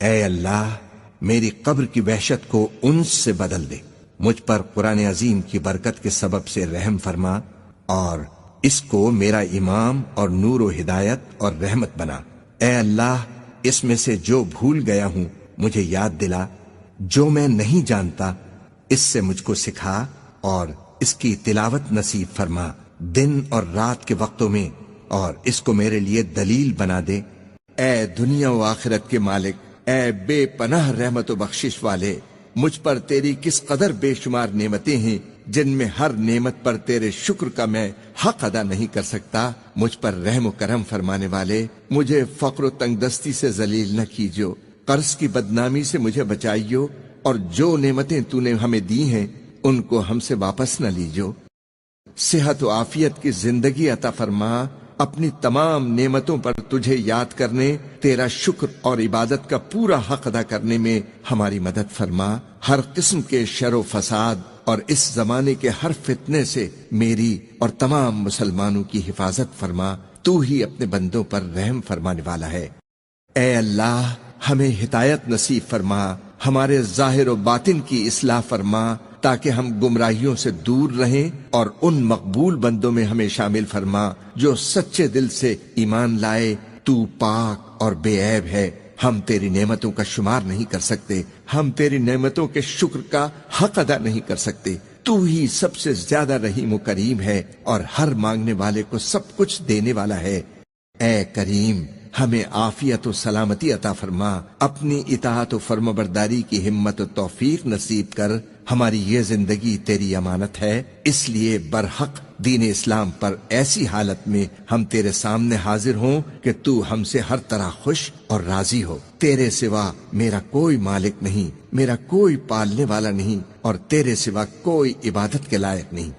اے اللہ میری قبر کی وحشت کو انس سے بدل دے، مجھ پر قرآن عظیم کی برکت کے سبب سے رحم فرما اور اس کو میرا امام اور نور و ہدایت اور رحمت بنا۔ اے اللہ اس میں سے جو بھول گیا ہوں مجھے یاد دلا، جو میں نہیں جانتا اس سے مجھ کو سکھا اور اس کی تلاوت نصیب فرما دن اور رات کے وقتوں میں، اور اس کو میرے لیے دلیل بنا دے۔ اے دنیا و آخرت کے مالک، اے بے پناہ رحمت و بخشش والے، مجھ پر تیری کس قدر بے شمار نعمتیں ہیں جن میں ہر نعمت پر تیرے شکر کا میں حق ادا نہیں کر سکتا۔ مجھ پر رحم و کرم فرمانے والے، مجھے فقر و تنگ دستی سے ذلیل نہ کیجو، قرض کی بدنامی سے مجھے بچائیو، اور جو نعمتیں تو نے ہمیں دی ہیں ان کو ہم سے واپس نہ لیجو۔ صحت و عافیت کی زندگی عطا فرما، اپنی تمام نعمتوں پر تجھے یاد کرنے، تیرا شکر اور عبادت کا پورا حق ادا کرنے میں ہماری مدد فرما۔ ہر قسم کے شر و فساد اور اس زمانے کے ہر فتنے سے میری اور تمام مسلمانوں کی حفاظت فرما، تو ہی اپنے بندوں پر رحم فرمانے والا ہے۔ اے اللہ ہمیں ہدایت نصیب فرما، ہمارے ظاہر و باطن کی اصلاح فرما تاکہ ہم گمراہیوں سے دور رہیں، اور ان مقبول بندوں میں ہمیں شامل فرما جو سچے دل سے ایمان لائے۔ تو پاک اور بے عیب ہے، ہم تیری نعمتوں کا شمار نہیں کر سکتے، ہم تیری نعمتوں کے شکر کا حق ادا نہیں کر سکتے۔ تو ہی سب سے زیادہ رحیم و کریم ہے اور ہر مانگنے والے کو سب کچھ دینے والا ہے۔ اے کریم ہمیں عافیت و سلامتی عطا فرما، اپنی اطاعت و فرمانبرداری کی ہمت و توفیق نصیب کر۔ ہماری یہ زندگی تیری امانت ہے، اس لیے برحق دین اسلام پر ایسی حالت میں ہم تیرے سامنے حاضر ہوں کہ تو ہم سے ہر طرح خوش اور راضی ہو۔ تیرے سوا میرا کوئی مالک نہیں، میرا کوئی پالنے والا نہیں، اور تیرے سوا کوئی عبادت کے لائق نہیں۔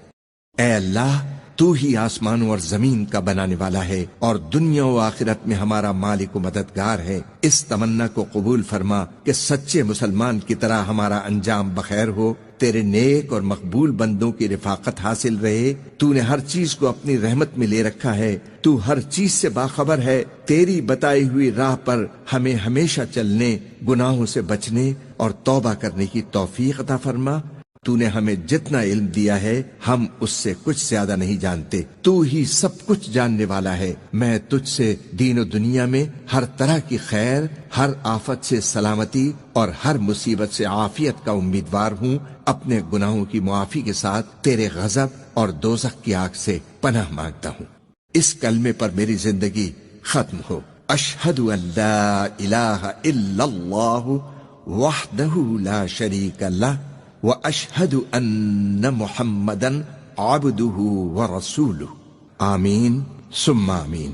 اے اللہ تو ہی آسمانوں اور زمین کا بنانے والا ہے اور دنیا و آخرت میں ہمارا مالک و مددگار ہے۔ اس تمنا کو قبول فرما کہ سچے مسلمان کی طرح ہمارا انجام بخیر ہو، تیرے نیک اور مقبول بندوں کی رفاقت حاصل رہے۔ تو نے ہر چیز کو اپنی رحمت میں لے رکھا ہے، تو ہر چیز سے باخبر ہے۔ تیری بتائی ہوئی راہ پر ہمیں ہمیشہ چلنے، گناہوں سے بچنے اور توبہ کرنے کی توفیق عطا فرما۔ تو نے ہمیں جتنا علم دیا ہے ہم اس سے کچھ زیادہ نہیں جانتے، تو ہی سب کچھ جاننے والا ہے۔ میں تجھ سے دین و دنیا میں ہر طرح کی خیر، ہر آفت سے سلامتی اور ہر مصیبت سے عافیت کا امیدوار ہوں۔ اپنے گناہوں کی معافی کے ساتھ تیرے غضب اور دوزخ کی آگ سے پناہ مانگتا ہوں۔ اس کلمے پر میری زندگی ختم ہو۔ اشہد ان لا الہ الا اللہ وحدہ لا شریک لہ وَأَشْهَدُ أَنَّ مُحَمَّدًا عَبْدُهُ وَرَسُولُهُ۔ آمین ثم آمین۔